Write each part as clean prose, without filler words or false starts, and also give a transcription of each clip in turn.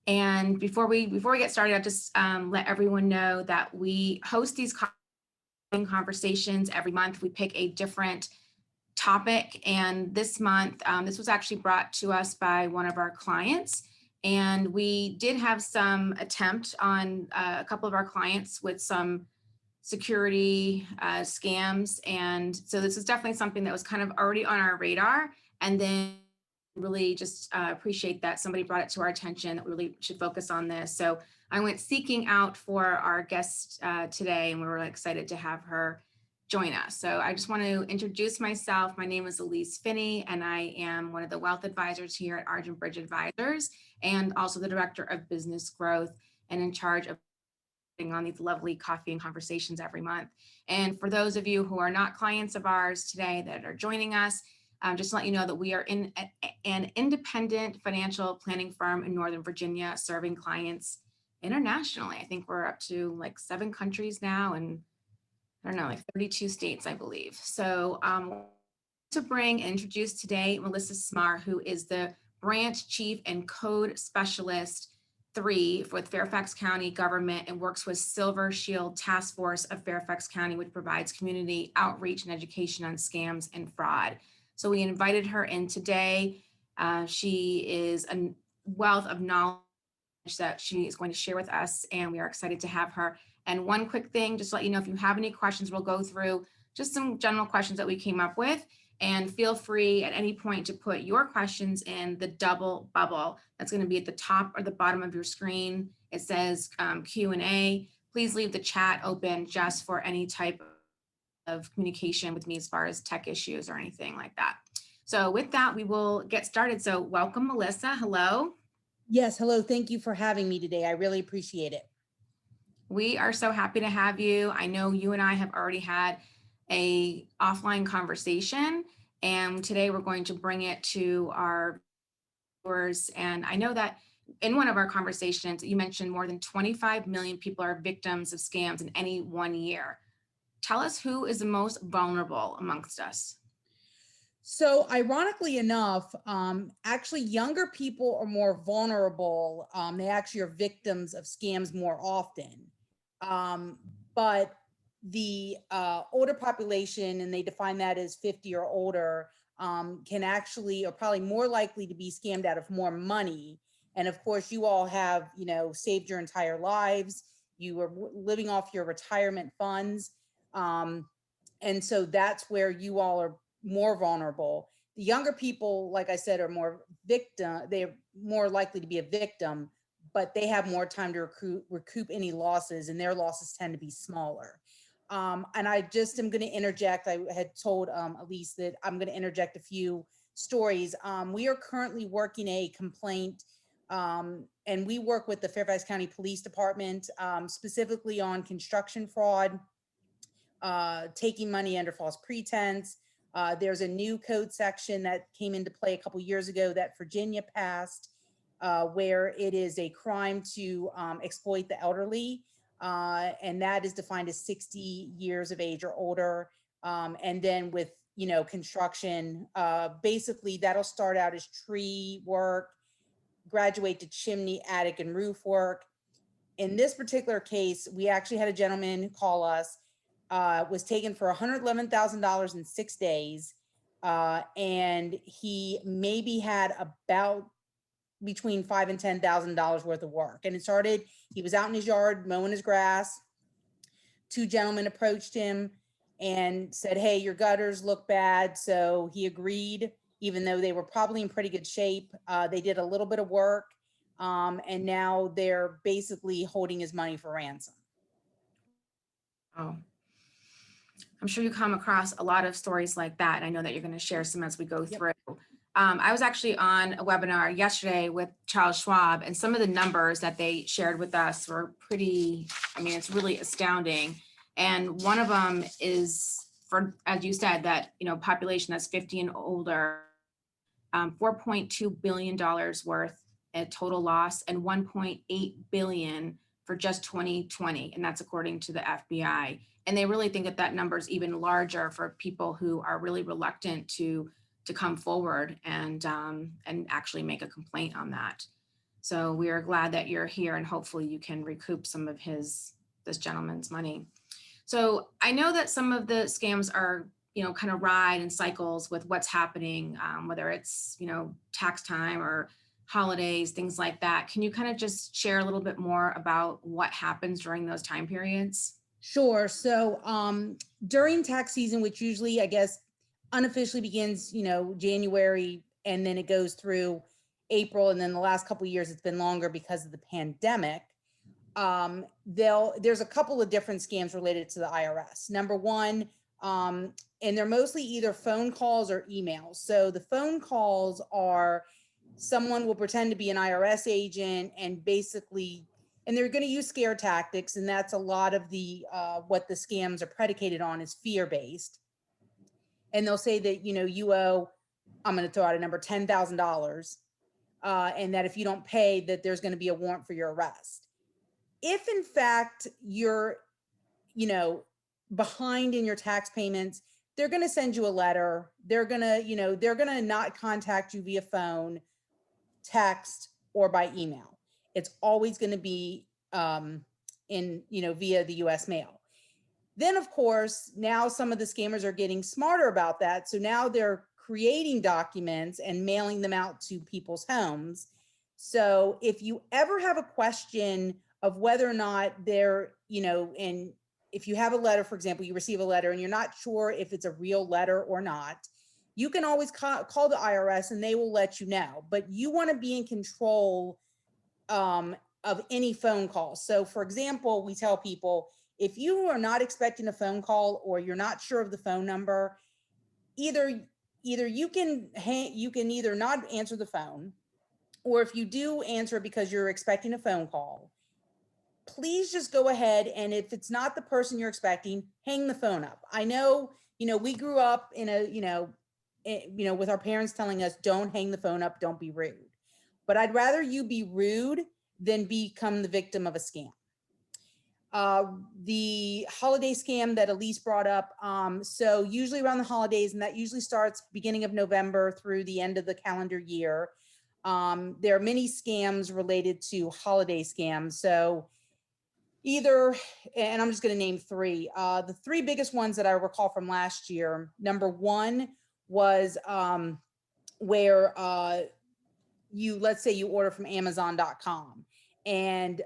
And before we get started, I'll just let everyone know that we host these conversations every month. We pick a different topic, and this month, this was actually brought to us by one of our clients. And we did have some attempt on a couple of our clients with some security scams. And so this is definitely something that was kind of already on our radar. And then really just appreciate that somebody brought it to our attention that we really should focus on this. So I went seeking out for our guest today, and we were excited to have her join us. So I just want to introduce myself. My name is Elise Finney, and I am one of the wealth advisors here at Argent Bridge Advisors, and also the director of business growth and in charge of on these lovely coffee and conversations every month. And for those of you who are not clients of ours today that are joining us, just to let you know that we are in an independent financial planning firm in Northern Virginia, serving clients internationally. I think we're up to like 7 countries now, and I don't know, like 32 states, I believe. So to bring and introduce today Melissa Smar, who is the branch chief and code specialist 3 for Fairfax County government and works with Silver Shield Task Force of Fairfax County, which provides community outreach and education on scams and fraud. So we invited her in today. She is a wealth of knowledge that she is going to share with us, and we are excited to have her. And one quick thing, just to let you know, if you have any questions, we'll go through just some general questions that we came up with. And feel free at any point to put your questions in the double bubble that's going to be at the top or the bottom of your screen. It says Q&A. Please leave the chat open just for any type of communication with me as far as tech issues or anything like that. So with that, we will get started. So welcome, Melissa. Hello. Yes, hello. Thank you for having me today. I really appreciate it. We are so happy to have you. I know you and I have already had a offline conversation, and today we're going to bring it to our viewers. And I know that in one of our conversations, you mentioned more than 25 million people are victims of scams in any one year. Tell us who is the most vulnerable amongst us. So ironically enough, actually younger people are more vulnerable. They actually are victims of scams more often. But the older population, and they define that as 50 or older, can actually are probably more likely to be scammed out of more money. And of course, you all have, saved your entire lives. You are living off your retirement funds. And so that's where you all are more vulnerable. The younger people, like I said, are more victim. They're more likely to be a victim, but they have more time to recoup any losses, and their losses tend to be smaller. And I just am going to interject. I had told Elise that I'm going to interject a few stories. We are currently working a complaint, and we work with the Fairfax County Police Department, specifically on construction fraud, taking money under false pretense. There's a new code section that came into play a couple years ago that Virginia passed, where it is a crime to exploit the elderly. And that is defined as 60 years of age or older. And then with, construction, basically that'll start out as tree work, graduate to chimney, attic, and roof work. In this particular case, we actually had a gentleman call us, was taken for $111,000 in 6 days. And he maybe had about between $5,000 and $10,000 worth of work. And it started, he was out in his yard mowing his grass. 2 gentlemen approached him and said, "Hey, your gutters look bad." So he agreed, even though they were probably in pretty good shape. They did a little bit of work, and now they're basically holding his money for ransom. Oh, I'm sure you come across a lot of stories like that. And I know that you're going to share some as we go through. I was actually on a webinar yesterday with Charles Schwab, and some of the numbers that they shared with us were pretty, it's really astounding. And one of them is, for, as you said, that, population that's 50 and older, $4.2 billion worth a total loss, and 1.8 billion for just 2020. And that's according to the FBI. And they really think that that number is even larger for people who are really reluctant to come forward and actually make a complaint on that. So we are glad that you're here, and hopefully you can recoup some of this gentleman's money. So I know that some of the scams are, kind of ride in cycles with what's happening, whether it's, tax time or holidays, things like that. Can you kind of just share a little bit more about what happens during those time periods? Sure. So during tax season, which usually, I guess, unofficially begins, January, and then it goes through April, and then the last couple of years it's been longer because of the pandemic. There's a couple of different scams related to the IRS. Number one, and they're mostly either phone calls or emails. So the phone calls are someone will pretend to be an IRS agent and basically, and they're going to use scare tactics, and that's a lot of the what the scams are predicated on is fear based. And they'll say that you owe, I'm going to throw out a number, $10,000, and that if you don't pay, that there's going to be a warrant for your arrest. If in fact you're, behind in your tax payments, they're going to send you a letter. They're going to, they're going to not contact you via phone, text, or by email. It's always going to be via the US mail. Then, of course, now some of the scammers are getting smarter about that. So now they're creating documents and mailing them out to people's homes. So if you ever have a question of whether or not they're, and if you have a letter, for example, you receive a letter and you're not sure if it's a real letter or not, you can always call the IRS and they will let you know. But you want to be in control of any phone call. So, for example, we tell people, if you are not expecting a phone call or you're not sure of the phone number, either you can either not answer the phone, or if you do answer because you're expecting a phone call, please just go ahead, and if it's not the person you're expecting, hang the phone up. I know, we grew up in a, with our parents telling us, don't hang the phone up, don't be rude. But I'd rather you be rude than become the victim of a scam. The holiday scam that Elise brought up. So usually around the holidays, and that usually starts beginning of November through the end of the calendar year. There are many scams related to holiday scams. So either, and I'm just going to name three. The three biggest ones that I recall from last year. Number one was where let's say you order from Amazon.com, and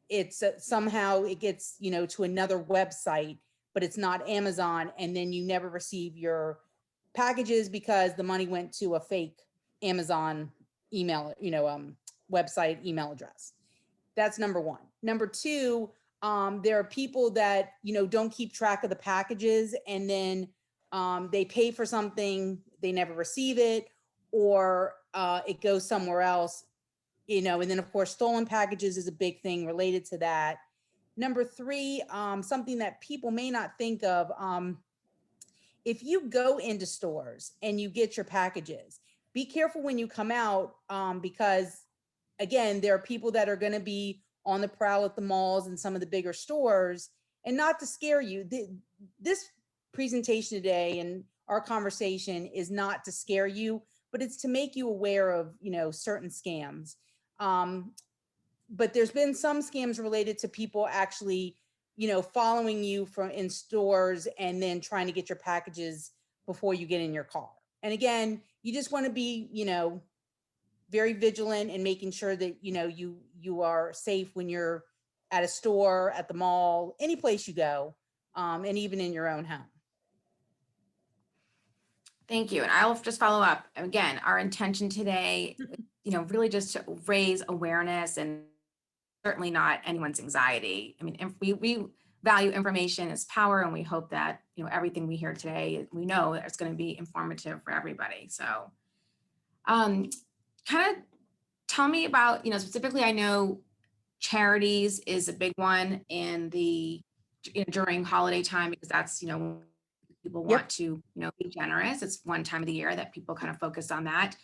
it's somehow it gets to another website, but it's not Amazon, and then you never receive your packages because the money went to a fake Amazon email, website email address. That's number one. Number two, there are people that don't keep track of the packages, and then they pay for something, they never receive it, or it goes somewhere else. And then of course, stolen packages is a big thing related to that. Number three, something that people may not think of, if you go into stores and you get your packages, be careful when you come out, because again, there are people that are going to be on the prowl at the malls and some of the bigger stores, and not to scare you. This presentation today and our conversation is not to scare you, but it's to make you aware of, certain scams. But there's been some scams related to people actually, following you from in stores and then trying to get your packages before you get in your car. And again, you just want to be, very vigilant and making sure that, you are safe when you're at a store, at the mall, any place you go, and even in your own home. Thank you. And I'll just follow up. Again, our intention today, really just to raise awareness, and certainly not anyone's anxiety. I mean, we value information as power, and we hope that, everything we hear today, we know that it's going to be informative for everybody. So kind of tell me about, specifically, I know charities is a big one in the during holiday time, because that's, people want to, be generous. It's one time of the year that people kind of focus on that.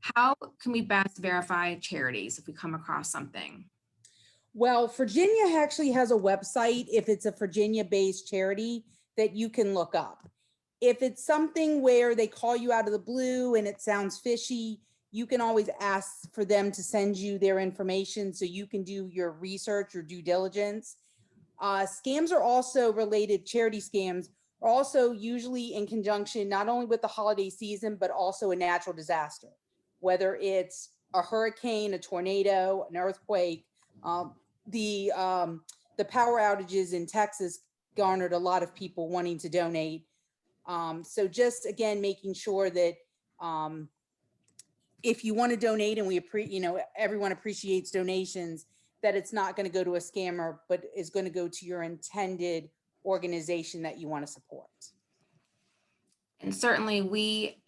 How can we best verify charities if we come across something? Well, Virginia actually has a website, if it's a Virginia-based charity, that you can look up. If it's something where they call you out of the blue and it sounds fishy, you can always ask for them to send you their information so you can do your research, your due diligence. Scams are also related, charity scams are also usually in conjunction not only with the holiday season, but also a natural disaster, whether it's a hurricane, a tornado, an earthquake. Um, the um, the power outages in Texas garnered a lot of people wanting to donate. So just again, making sure that um, if you want to donate, and everyone appreciates donations, that it's not going to go to a scammer, but is going to go to your intended organization that you want to support. And certainly we,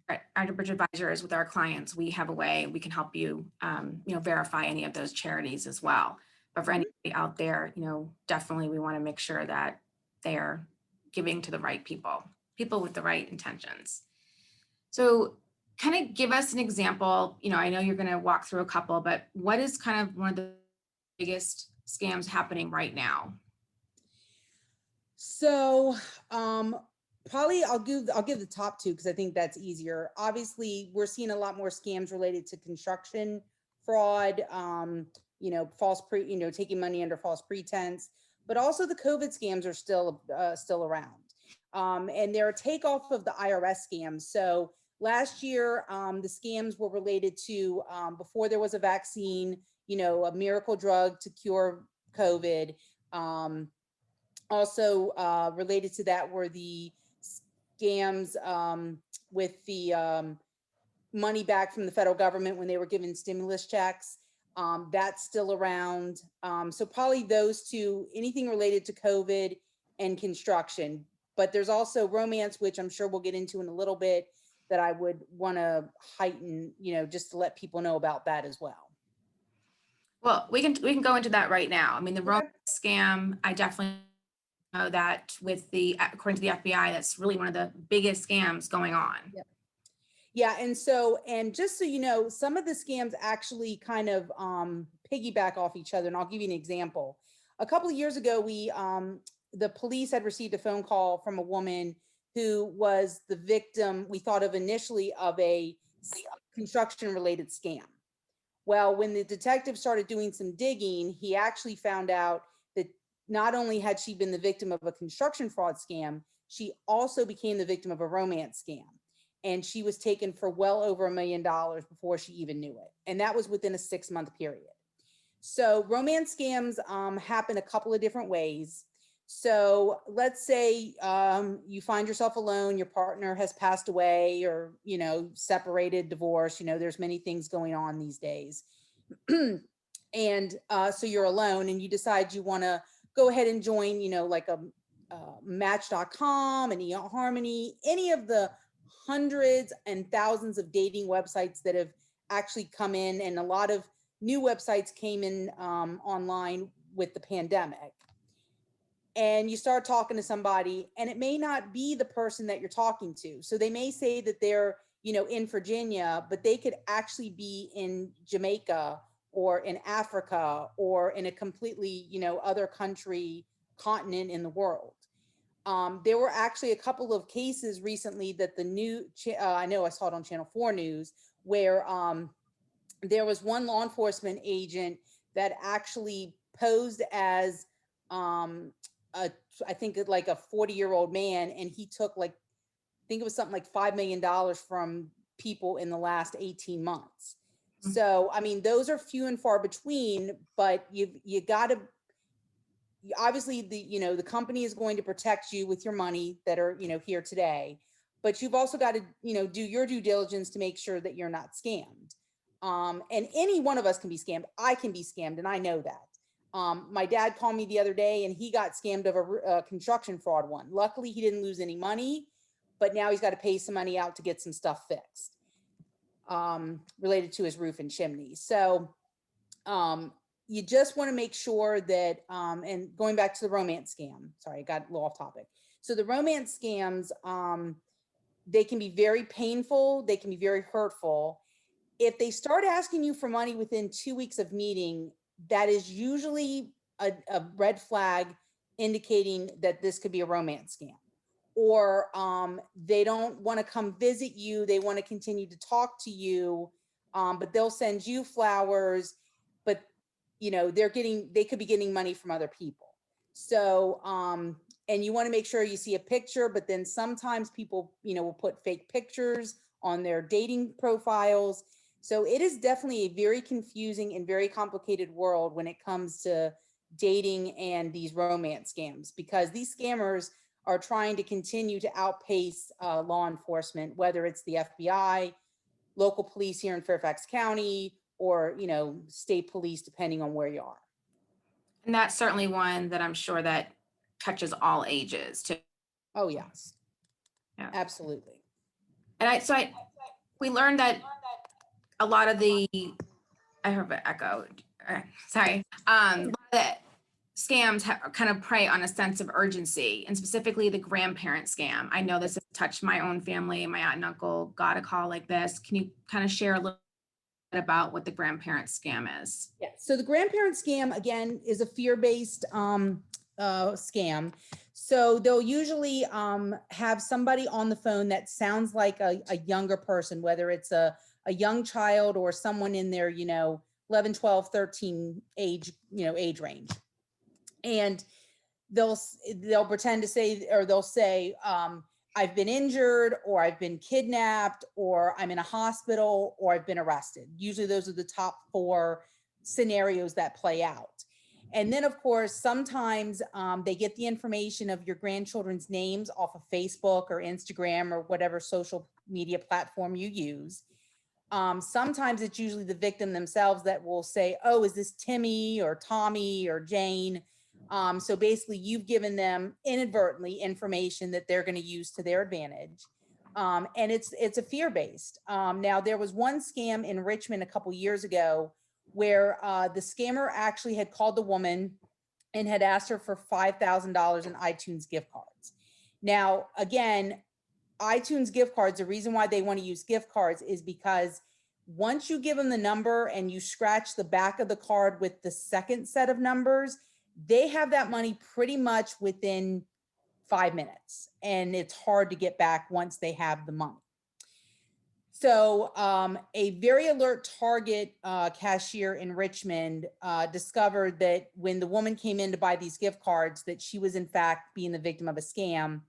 at Bridge Advisors with our clients, we have a way we can help you, verify any of those charities as well. But for anybody out there, definitely we want to make sure that they're giving to the right people with the right intentions. So kind of give us an example. I know you're going to walk through a couple, but what is kind of one of the biggest scams happening right now? So probably I'll give the top two because I think that's easier. Obviously, we're seeing a lot more scams related to construction fraud, taking money under false pretense, but also the COVID scams are still around. And they're a takeoff of the IRS scams. So last year, the scams were related to before there was a vaccine, a miracle drug to cure COVID. Also related to that were the scams with the money back from the federal government when they were given stimulus checks. That's still around. So probably those two, anything related to COVID and construction. But there's also romance, which I'm sure we'll get into in a little bit, that I would want to heighten, just to let people know about that as well. Well, we can go into that right now. I mean, the romance scam, I definitely know that according to the FBI, that's really one of the biggest scams going on. Yep. Yeah, and just so you know, some of the scams actually kind of piggyback off each other, and I'll give you an example. A couple of years ago, the police had received a phone call from a woman who was the victim, we thought of initially, of a construction related scam. Well, when the detective started doing some digging, he actually found out that not only had she been the victim of a construction fraud scam, she also became the victim of a romance scam. And she was taken for well over $1 million before she even knew it. And that was within a 6-month period. So romance scams happen a couple of different ways. So let's say you find yourself alone, your partner has passed away, or, separated, divorced, there's many things going on these days. And so you're alone and you decide you want to go ahead and join, like a Match.com and eHarmony, any of the hundreds and thousands of dating websites that have actually come in, and a lot of new websites came in online with the pandemic. And you start talking to somebody, and it may not be the person that you're talking to. So they may say that they're, in Virginia, but they could actually be in Jamaica or in Africa or in a completely, other country, continent in the world. There were actually a couple of cases recently that I know I saw it on Channel 4 News, where there was one law enforcement agent that actually posed as I think like a 40-year-old man, and he took I think it was something like $5 million from people in the last 18 months. Mm-hmm. So, I mean, those are few and far between, but you got to, obviously the company is going to protect you with your money that are, here today, but you've also got to, do your due diligence to make sure that you're not scammed. And any one of us can be scammed. I can be scammed, and I know that. My dad called me the other day and he got scammed of a construction fraud one. Luckily, he didn't lose any money, but now he's got to pay some money out to get some stuff fixed related to his roof and chimney. So you just want to make sure that, and going back to the romance scam, sorry, I got a little off topic. So the romance scams, they can be very painful. They can be very hurtful. If they start asking you for money within 2 weeks of meeting, that is usually a red flag indicating that this could be a romance scam. or they don't want to come visit you. They want to continue to talk to you, but they'll send you flowers, but they could be getting money from other people. So, and you want to make sure you see a picture, but then sometimes people, will put fake pictures on their dating profiles. So it is definitely a very confusing and very complicated world when it comes to dating and these romance scams, because these scammers are trying to continue to outpace law enforcement, whether it's the FBI, local police here in Fairfax County, or state police, depending on where you are. And that's certainly one that I'm sure that touches all ages too. Oh yes, Yeah. absolutely. And we learned that a lot of the, I heard it echo. Sorry. A lot of the scams kind of prey on a sense of urgency, and specifically the grandparent scam. I know this has touched my own family. My aunt and uncle got a call like this. Can you kind of share a little bit about what the grandparent scam is? Yeah. So the grandparent scam, again, is a fear-based scam. So they'll usually have somebody on the phone that sounds like a younger person, whether it's a young child or someone in their 11, 12, 13 age range. And they'll pretend to say, or they'll say, I've been injured, or I've been kidnapped, or I'm in a hospital, or I've been arrested. Usually those are the top 4 scenarios that play out. And then, of course, sometimes they get the information of your grandchildren's names off of Facebook or Instagram or whatever social media platform you use. Sometimes it's usually the victim themselves that will say, oh, is this Timmy or Tommy or Jane? So basically you've given them inadvertently information that they're going to use to their advantage. And it's a fear-based. Now there was one scam in Richmond a couple years ago where the scammer actually had called the woman and had asked her for $5,000 in iTunes gift cards. Now, again, iTunes gift cards, the reason why they want to use gift cards is because once you give them the number and you scratch the back of the card with the second set of numbers, they have that money pretty much within 5 minutes, and it's hard to get back once they have the money. So a very alert Target cashier in Richmond discovered that when the woman came in to buy these gift cards, that she was in fact being the victim of a scam.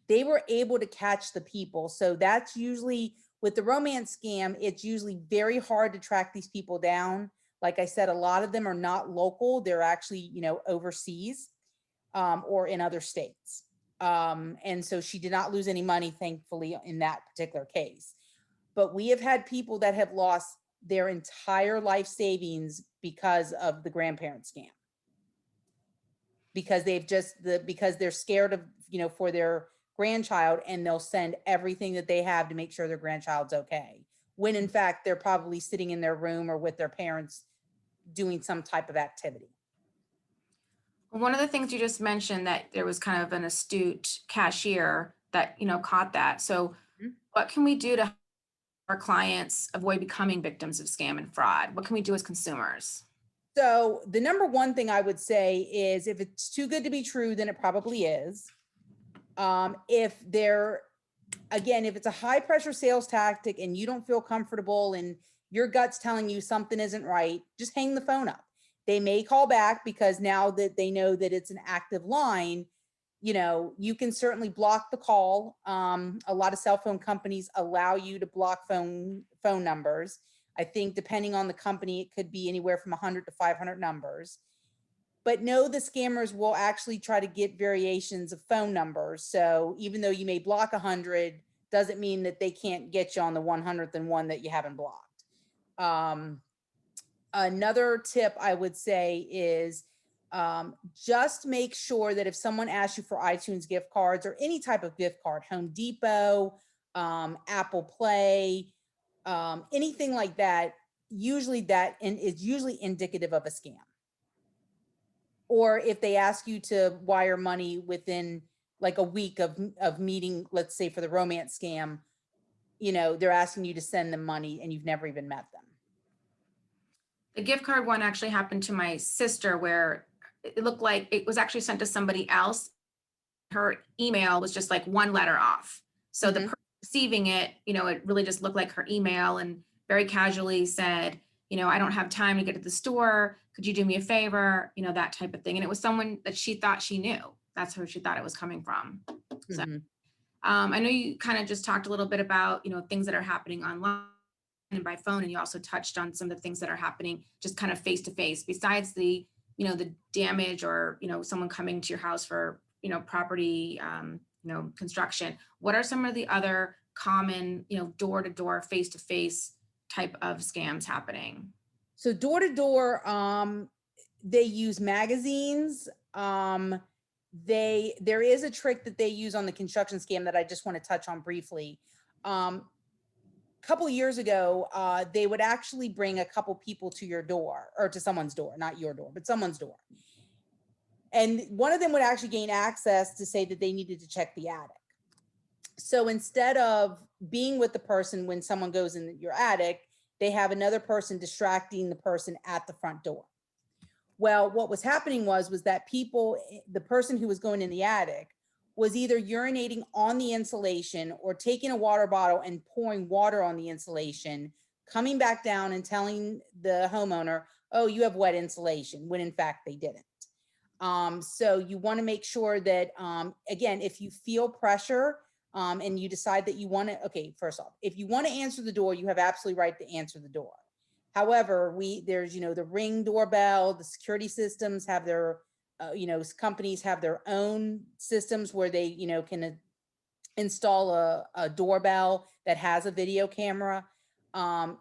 They were able to catch the people. So that's usually, with the romance scam, it's usually very hard to track these people down. Like I said, a lot of them are not local. They're actually, overseas or in other states. And so she did not lose any money, thankfully, in that particular case. But we have had people that have lost their entire life savings because of the grandparent scam. Because because they're scared of, for their grandchild, and they'll send everything that they have to make sure their grandchild's okay. When in fact, they're probably sitting in their room or with their parents doing some type of activity. One of the things you just mentioned, that there was kind of an astute cashier that, caught that. So what can we do to help our clients avoid becoming victims of scam and fraud? What can we do as consumers? So the number one thing I would say is, if it's too good to be true, then it probably is. If it's a high pressure sales tactic and you don't feel comfortable and your gut's telling you something isn't right, just hang the phone up. They may call back, because now that they know that it's an active line, you can certainly block the call. A lot of cell phone companies allow you to block phone numbers. I think depending on the company, it could be anywhere from 100 to 500 numbers. But no, the scammers will actually try to get variations of phone numbers. So even though you may block 100, doesn't mean that they can't get you on the 100th and one that you haven't blocked. Another tip I would say is just make sure that if someone asks you for iTunes gift cards or any type of gift card, Home Depot, Apple Play, anything like that, usually that is usually indicative of a scam. Or if they ask you to wire money within like a week of meeting, let's say for the romance scam, they're asking you to send them money and you've never even met them. The gift card one actually happened to my sister, where it looked like it was actually sent to somebody else. her email was just like one letter off. So the Mhm. person receiving it, it really just looked like her email, and very casually said, I don't have time to get to the store. Could you do me a favor? That type of thing. And it was someone that she thought she knew. That's who she thought it was coming from. So Mhm. I know you kind of just talked a little bit about, things that are happening online and by phone, and you also touched on some of the things that are happening just kind of face to face, besides the damage, or someone coming to your house for property, construction. What are some of the other common door to door, face to face type of scams happening? So door to door, they use magazines. There is a trick that they use on the construction scam that I just want to touch on briefly. Couple years ago, they would actually bring a couple people to your door, or to someone's door, not your door, but someone's door. And one of them would actually gain access to say that they needed to check the attic. So instead of being with the person when someone goes in your attic, they have another person distracting the person at the front door. Well, what was happening was that the person who was going in the attic was either urinating on the insulation or taking a water bottle and pouring water on the insulation, coming back down and telling the homeowner, oh, you have wet insulation, when in fact they didn't. So you want to make sure that, again, if you feel pressure, and you decide that you want to, okay, first off, if you want to answer the door, you have absolutely right to answer the door. However, there's, the Ring doorbell, the security systems have their, companies have their own systems where they, can install a doorbell that has a video camera.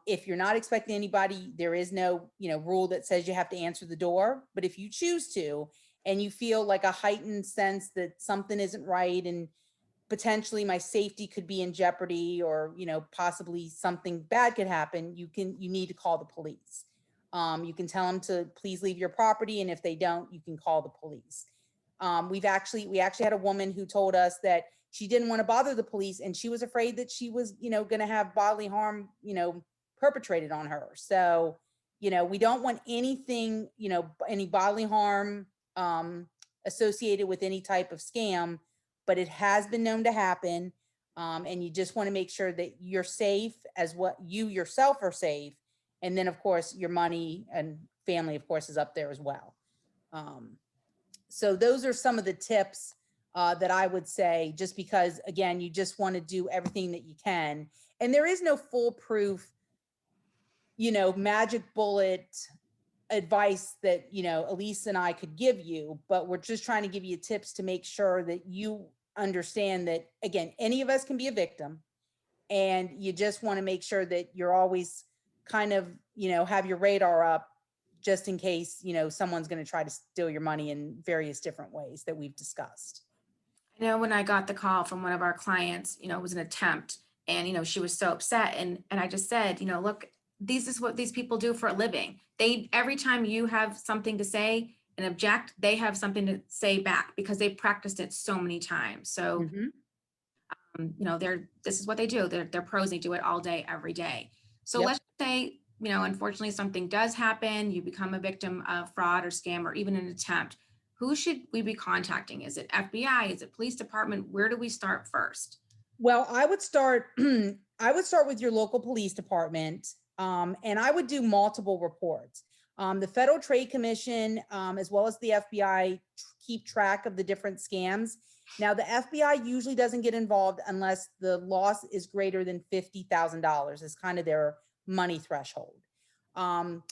If you're not expecting anybody, there is no, rule that says you have to answer the door. But if you choose to, and you feel like a heightened sense that something isn't right, and potentially my safety could be in jeopardy, or possibly something bad could happen, you need to call the police. You can tell them to please leave your property, and if they don't, you can call the police. We actually had a woman who told us that she didn't want to bother the police, and she was afraid that she was going to have bodily harm perpetrated on her. So we don't want anything, any bodily harm associated with any type of scam, but it has been known to happen. And you just want to make sure that you're safe, as what you yourself are safe. And then of course your money and family, of course, is up there as well. So those are some of the tips that I would say, just because, again, you just want to do everything that you can. And there is no foolproof, magic bullet advice that, Elise and I could give you, but we're just trying to give you tips to make sure that you understand that, again, any of us can be a victim. And you just want to make sure that you're always kind of, have your radar up, just in case, someone's going to try to steal your money in various different ways that we've discussed. I know when I got the call from one of our clients, it was an attempt, and she was so upset, and I just said, look, this is what these people do for a living. Every time you have something to say and object, they have something to say back, because they've practiced it so many times. So Mhm. this is what they do. They're pros. They do it all day, every day. So Yep. let's say, unfortunately something does happen. You become a victim of fraud or scam, or even an attempt. Who should we be contacting? Is it FBI? Is it police department? Where do we start first? Well, I would start I would start with your local police department, and I would do multiple reports. The Federal Trade Commission, as well as the FBI, keep track of the different scams. Now, the FBI usually doesn't get involved unless the loss is greater than $50,000, is kind of their money threshold. Um,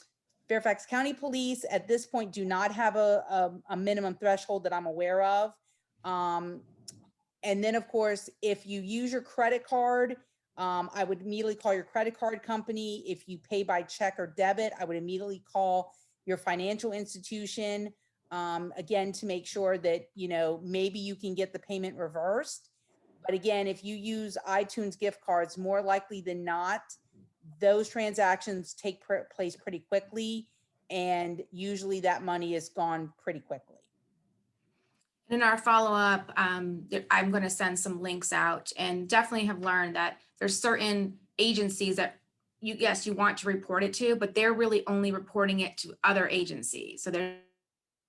Fairfax County Police at this point do not have a minimum threshold that I'm aware of. And then, of course, if you use your credit card, I would immediately call your credit card company. If you pay by check or debit, I would immediately call your financial institution, again, to make sure that, maybe you can get the payment reversed. But again, if you use iTunes gift cards, more likely than not, those transactions take place pretty quickly. And usually that money is gone pretty quickly. In our follow-up, I'm going to send some links out, and definitely have learned that there's certain agencies that yes, you want to report it to, but they're really only reporting it to other agencies. So there's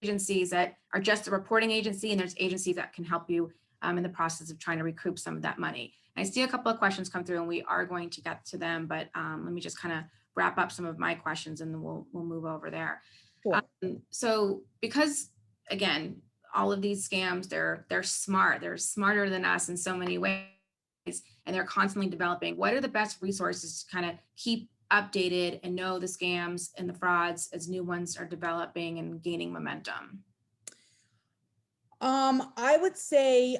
agencies that are just a reporting agency, and there's agencies that can help you in the process of trying to recoup some of that money. And I see a couple of questions come through, and we are going to get to them, but let me just kind of wrap up some of my questions, and then we'll move over there. Sure. So because, again, all of these scams, they're smart. They're smarter than us in so many ways, and they're constantly developing. What are the best resources to kind of keep updated and know the scams and the frauds as new ones are developing and gaining momentum? I would say,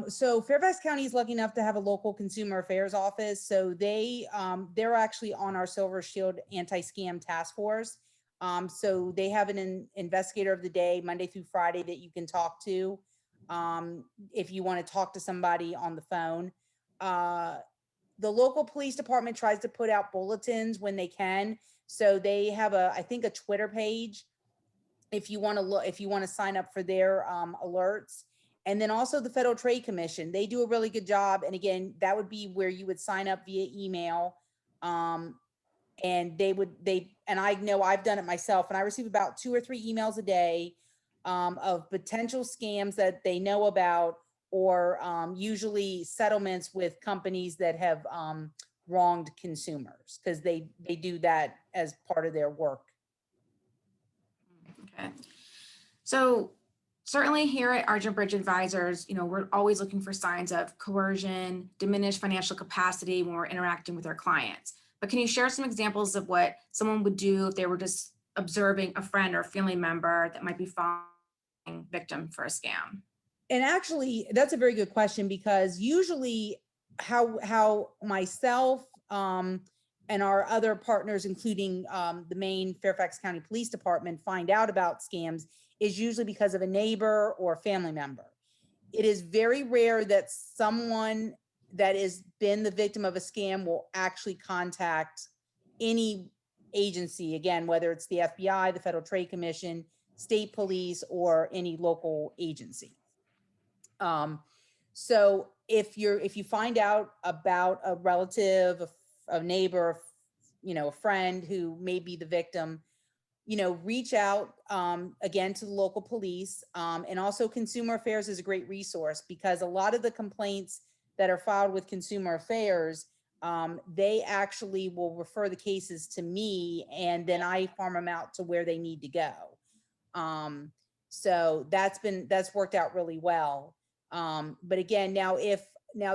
so Fairfax County is lucky enough to have a local consumer affairs office. So they're actually on our Silver Shield anti-scam task force. So they have an investigator of the day, Monday through Friday, that you can talk to. If you want to talk to somebody on the phone, the local police department tries to put out bulletins when they can. So they have I think a Twitter page if you want to look, if you want to sign up for their alerts. And then also the Federal Trade Commission, they do a really good job. And again, that would be where you would sign up via email. And and I know I've done it myself, and I receive about 2 or 3 emails a day of potential scams that they know about, or usually settlements with companies that have wronged consumers, because they do that as part of their work. Okay. So certainly here at Argent Bridge Advisors, we're always looking for signs of coercion, diminished financial capacity when we're interacting with our clients. But can you share some examples of what someone would do if they were just observing a friend or a family member that might be falling victim for a scam? And actually, that's a very good question, because usually how myself and our other partners, including the main Fairfax County Police Department, find out about scams is usually because of a neighbor or a family member. It is very rare that someone that has been the victim of a scam will actually contact any agency, again, whether it's the FBI, the Federal Trade Commission, state police, or any local agency. So if you find out about a relative, a neighbor, a friend who may be the victim, reach out again to the local police. And also Consumer Affairs is a great resource, because a lot of the complaints that are filed with Consumer Affairs, they actually will refer the cases to me, and then I farm them out to where they need to go. So that's worked out really well. But again, now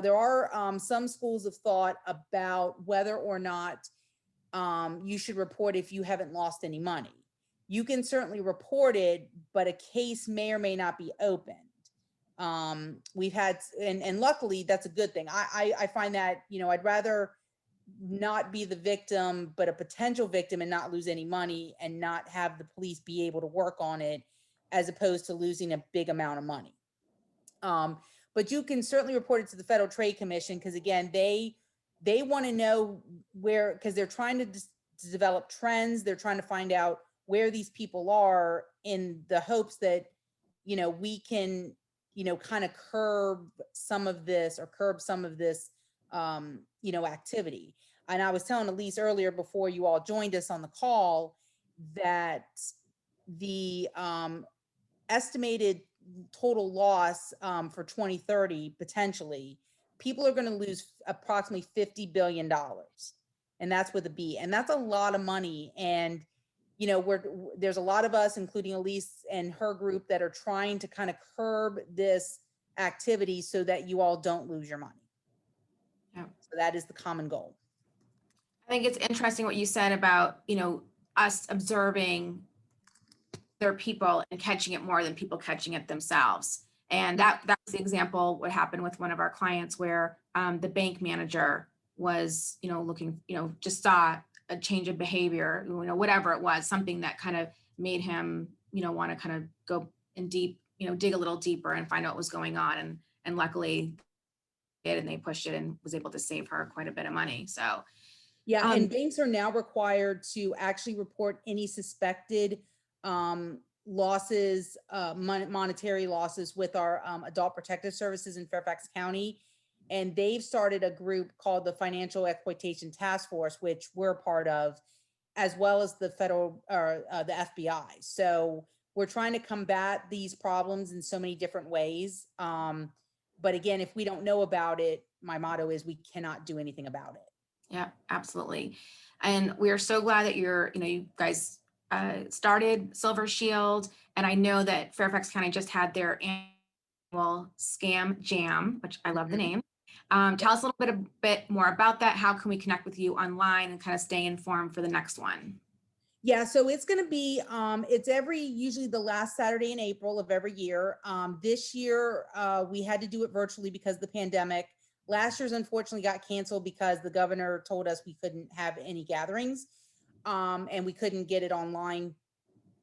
there are some schools of thought about whether or not you should report if you haven't lost any money. You can certainly report it, but a case may or may not be opened. We've had, and luckily that's a good thing. I find that, I'd rather not be the victim, but a potential victim, and not lose any money and not have the police be able to work on it, as opposed to losing a big amount of money. But you can certainly report it to the Federal Trade Commission, because again, they want to know where, because they're trying to develop trends. They're trying to find out where these people are, in the hopes that, we can, kind of curb some of this activity. And I was telling Elise earlier, before you all joined us on the call, that the estimated total loss for 2030, potentially, people are going to lose approximately $50 billion. And that's with a B. And that's a lot of money. And, there's a lot of us, including Elise and her group, that are trying to kind of curb this activity so that you all don't lose your money. Yeah. So that is the common goal. I think it's interesting what you said about, us observing their people and catching it more than people catching it themselves. And that was the example what happened with one of our clients, where the bank manager was, looking, just saw a change of behavior, whatever it was, something that kind of made him, want to kind of go in deep, dig a little deeper and find out what was going on. And luckily and they pushed it and was able to save her quite a bit of money. So yeah, and banks are now required to actually report any suspected losses, monetary losses, with our Adult Protective Services in Fairfax County. And they've started a group called the Financial Exploitation Task Force, which we're a part of, as well as the federal or the FBI. So we're trying to combat these problems in so many different ways. But again, if we don't know about it, my motto is we cannot do anything about it. Yeah, absolutely. And we are so glad that you guys started Silver Shield. And I know that Fairfax County just had their annual Scam Jam, which I love the Mhm. name. Tell us a bit more about that. How can we connect with you online and kind of stay informed for the next one? Yeah, so it's going to be it's usually the last Saturday in April of every year. This year we had to do it virtually because of the pandemic. Last year's unfortunately got canceled because the governor told us we couldn't have any gatherings, and we couldn't get it online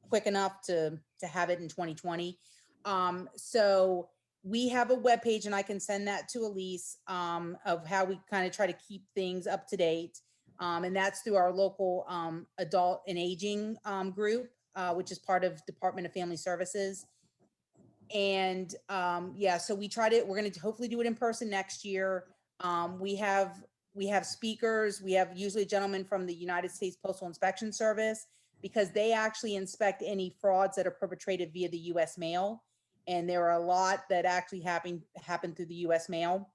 quick enough to have it in 2020. So we have a webpage, and I can send that to Elise, of how we kind of try to keep things up to date. And that's through our local adult and aging group, which is part of Department of Family Services. And yeah, so we're going to hopefully do it in person next year. We have speakers. We have usually a gentleman from the United States Postal Inspection Service, because they actually inspect any frauds that are perpetrated via the US mail. And there are a lot that actually happen through the US mail.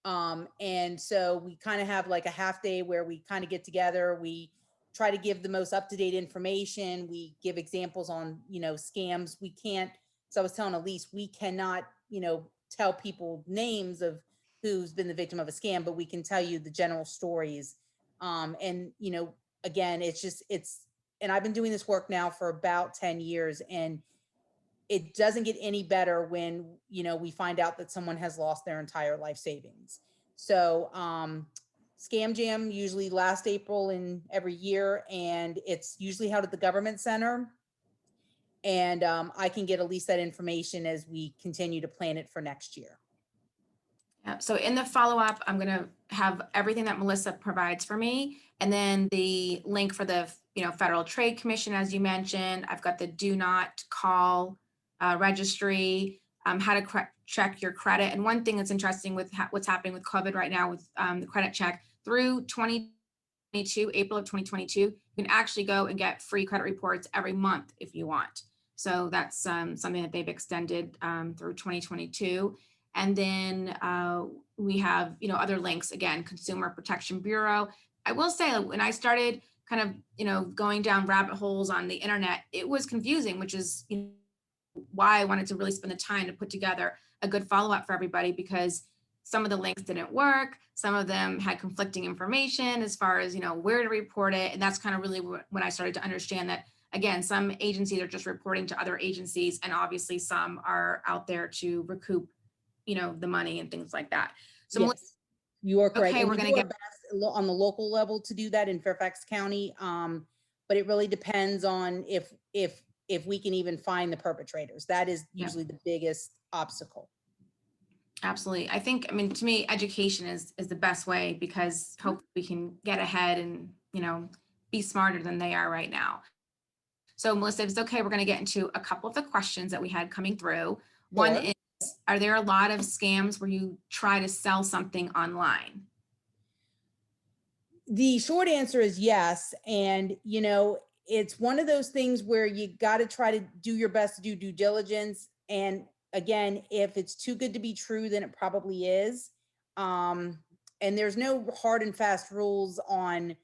And so we kind of have like a half day where we kind of get together. We try to give the most up-to-date information. We give examples on, scams. We can't, so I was telling Elise, we cannot, tell people names of who's been the victim of a scam, but we can tell you the general stories. And, again, and I've been doing this work now for about 10 years, and it doesn't get any better when we find out that someone has lost their entire life savings. So Scam Jam usually last April in every year, and it's usually held at the government center. And I can get at least that information as we continue to plan it for next year. Yeah, so in the follow-up, I'm going to have everything that Melissa provides for me, and then the link for the Federal Trade Commission, as you mentioned. I've got the do not call registry, how to check your credit. And one thing that's interesting with what's happening with COVID right now with the credit check through 2022, April of 2022, you can actually go and get free credit reports every month if you want. So that's something that they've extended through 2022. And then we have, other links, again, Consumer Protection Bureau. I will say when I started kind of, going down rabbit holes on the internet, it was confusing, which is why I wanted to really spend the time to put together a good follow-up for everybody, because some of the links didn't work. Some of them had conflicting information as far as, where to report it. And that's kind of really when I started to understand that, again, some agencies are just reporting to other agencies, and obviously some are out there to recoup the money and things like that. So Yes, you are correct. okay, And we're we going do to our get, best on the local level to do that in Fairfax County. But it really depends on if we can even find the perpetrators. That is yeah, usually the biggest obstacle. absolutely. I think, to me, education is the best way, because hopefully we can get ahead and, be smarter than they are right now. So Melissa, if it's okay, we're going to get into a couple of the questions that we had coming through. One Sure. is, are there a lot of scams where you try to sell something online? The short answer is yes. And, it's one of those things where you got to try to do your best to do due diligence. And again, if it's too good to be true, then it probably is. Um, and there's no hard and fast rules on,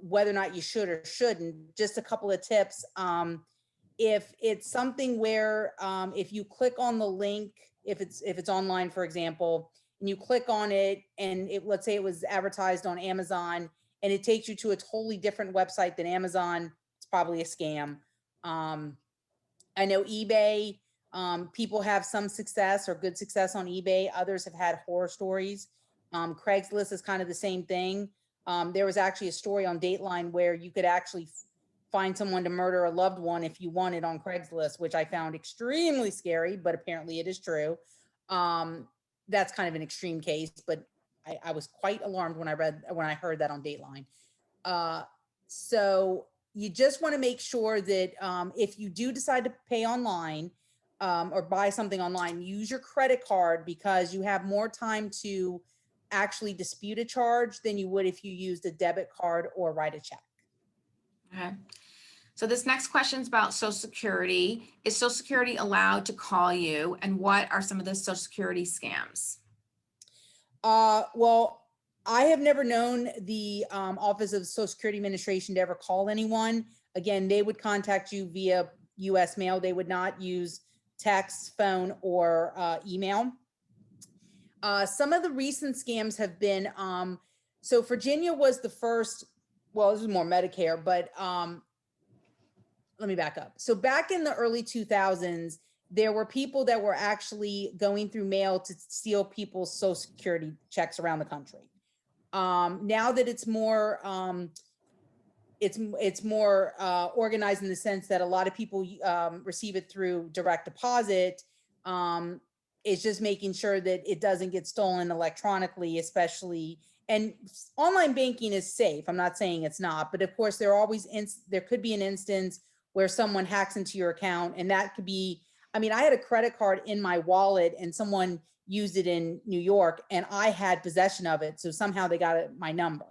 whether or not you should or shouldn't. Just a couple of tips. If it's something where if you click on the link, if it's online, for example, and you click on it, and let's say it was advertised on Amazon, and it takes you to a totally different website than Amazon, it's probably a scam. I know eBay, people have some success or good success on eBay. Others have had horror stories. Craigslist is kind of the same thing. There was actually a story on Dateline where you could actually find someone to murder a loved one if you wanted on Craigslist, which I found extremely scary, but apparently it is true. That's kind of an extreme case, but I was quite alarmed when I heard that on Dateline. So you just want to make sure that if you do decide to pay online or buy something online, use your credit card, because you have more time to actually dispute a charge than you would if you used a debit card or write a check. Okay. So this next question is about Social Security. Is Social Security allowed to call you? And what are some of the Social Security scams? Well, I have never known the Office of Social Security Administration to ever call anyone. Again, they would contact you via US mail. They would not use text, phone, or email. Some of the recent scams have been, so Virginia was the first, well, this is more Medicare, but let me back up. So back in the early 2000s, there were people that were actually going through mail to steal people's Social Security checks around the country. Now that it's more, it's more organized in the sense that a lot of people receive it through direct deposit. It's just making sure that it doesn't get stolen electronically, especially. And online banking is safe. I'm not saying it's not, but of course there could be an instance where someone hacks into your account, and that could be, I mean, I had a credit card in my wallet and someone used it in New York and I had possession of it. So somehow they got my number.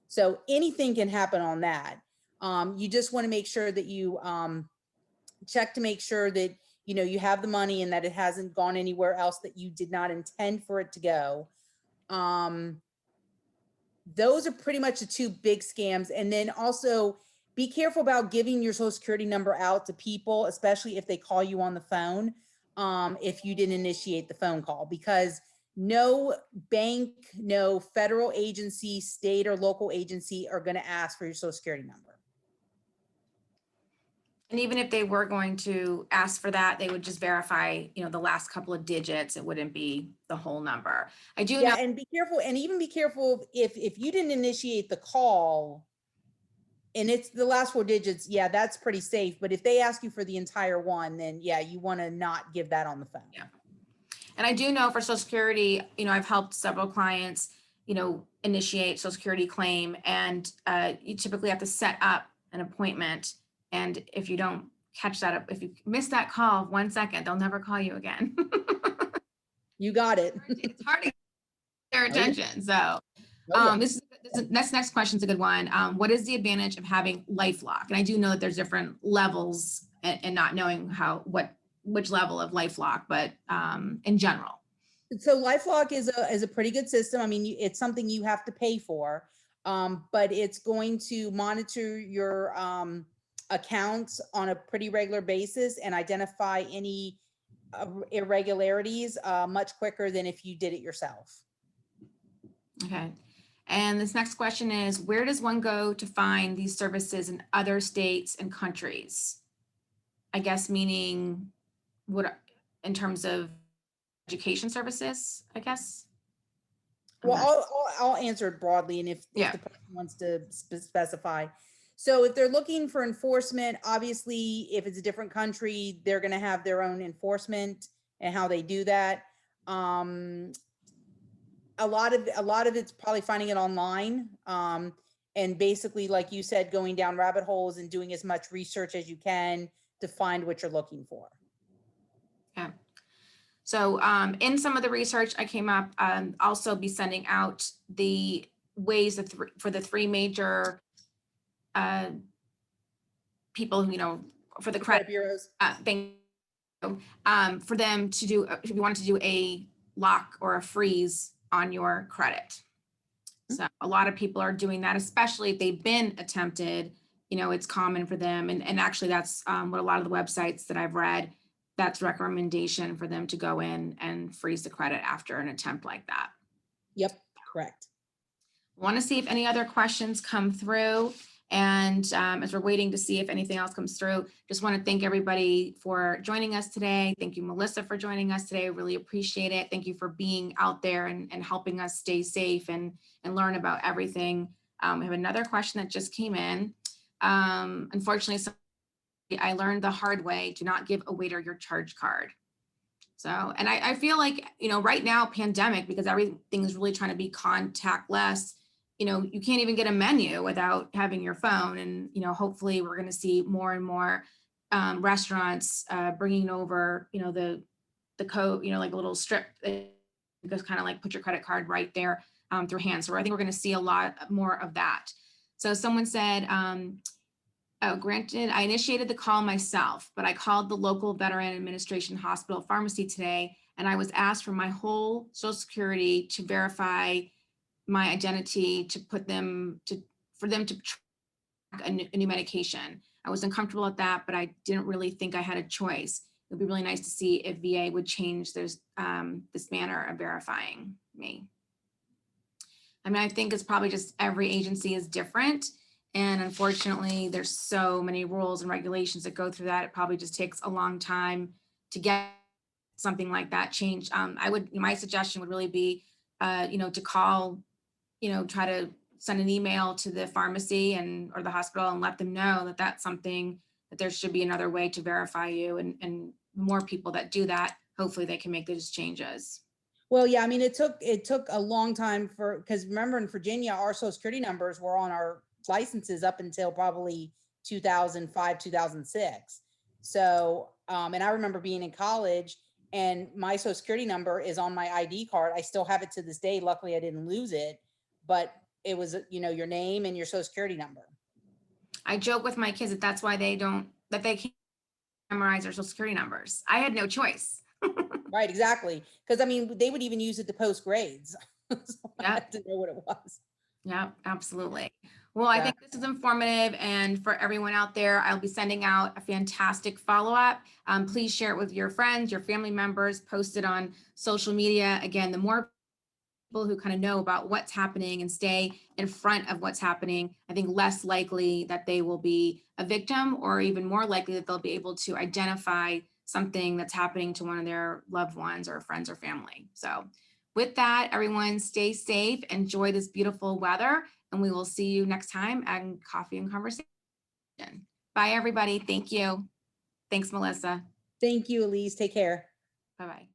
So anything can happen on that. You just want to make sure that you check to make sure that, you know, you have the money and that it hasn't gone anywhere else that you did not intend for it to go. Those are pretty much the two big scams. And then also be careful about giving your Social Security number out to people, especially if they call you on the phone, if you didn't initiate the phone call, because no bank, no federal agency, state or local agency are going to ask for your Social Security number. And even if they were going to ask for that, they would just verify, you know, the last couple of digits. It wouldn't be the whole number. I do know. And be careful, and even be careful if you didn't initiate the call and it's the last four digits, yeah, that's pretty safe. But if they ask you for the entire one, then yeah, you want to not give that on the phone. Yeah. And I do know for Social Security, you know, I've helped several clients, you know, initiate Social Security claim, and you typically have to set up an appointment. And if you don't catch that up, if you miss that call 1 second, they'll never call you again. You got it. It's hard to get their attention. So this next question is a good one. What is the advantage of having LifeLock? And I do know that there's different levels and not knowing which level of LifeLock, but in general. So LifeLock is a pretty good system. I mean, it's something you have to pay for, but it's going to monitor your accounts on a pretty regular basis and identify any irregularities much quicker than if you did it yourself. Okay. And this next question is, where does one go to find these services in other states and countries? I guess meaning what in terms of education services, I guess. Well, I'll answer it broadly, and if the person wants to specify. So if they're looking for enforcement, obviously, if it's a different country, they're going to have their own enforcement and how they do that. A lot of it's probably finding it online, and basically, like you said, going down rabbit holes and doing as much research as you can to find what you're looking for. Yeah. So in some of the research I came up, also be sending out the ways for the three major people, you know, for the credit bureaus, for them to do, if you wanted to do a lock or a freeze on your credit. So a lot of people are doing that, especially if they've been attempted, you know, it's common for them. And actually that's what a lot of the websites that I've read, that's recommendation for them to go in and freeze the credit after an attempt like that. Yep, correct. Want to see if any other questions come through. And as we're waiting to see if anything else comes through, just want to thank everybody for joining us today. Thank you, Melissa, for joining us today. I really appreciate it. Thank you for being out there and helping us stay safe and learn about everything. We have another question that just came in. Unfortunately, I learned the hard way, do not give a waiter your charge card. So, and I feel like, you know, right now, pandemic, because everything is really trying to be contactless, you know, you can't even get a menu without having your phone. And, you know, hopefully we're going to see more and more restaurants bringing over, you know, the code, you know, like a little strip that goes kind of like put your credit card right there through hand. So I think we're going to see a lot more of that. So someone said, Oh, granted, I initiated the call myself, but I called the local Veteran Administration Hospital pharmacy today, and I was asked for my whole Social Security to verify my identity to put them to for them to track a new medication. I was uncomfortable at that, but I didn't really think I had a choice. It would be really nice to see if VA would change this manner of verifying me. I mean, I think it's probably just every agency is different. And unfortunately, there's so many rules and regulations that go through that. It probably just takes a long time to get something like that changed. My suggestion would really be, to call, try to send an email to the pharmacy or the hospital and let them know that that's something that there should be another way to verify you, and more people that do that, hopefully they can make those changes. Well, yeah, I mean, it took a long time because remember in Virginia, our social security numbers were on our licenses up until probably 2005, 2006. So, and I remember being in college and my social security number is on my ID card. I still have it to this day. Luckily, I didn't lose it, but it was, your name and your social security number. I joke with my kids that that's why they can't memorize their social security numbers. I had no choice. Right, exactly. Because I mean, they would even use it to post grades. So I Yep. had to know what it was. Yeah, absolutely. Well, I think Exactly. this is informative, and for everyone out there, I'll be sending out a fantastic follow-up. Please share it with your friends, your family members, post it on social media. Again, the more people who kind of know about what's happening and stay in front of what's happening, I think less likely that they will be a victim, or even more likely that they'll be able to identify something that's happening to one of their loved ones or friends or family. So with that, everyone stay safe, enjoy this beautiful weather, and we will see you next time at Coffee and Conversation. Bye, everybody. Thank you. Thanks, Melissa. Thank you, Elise. Take care. Bye-bye.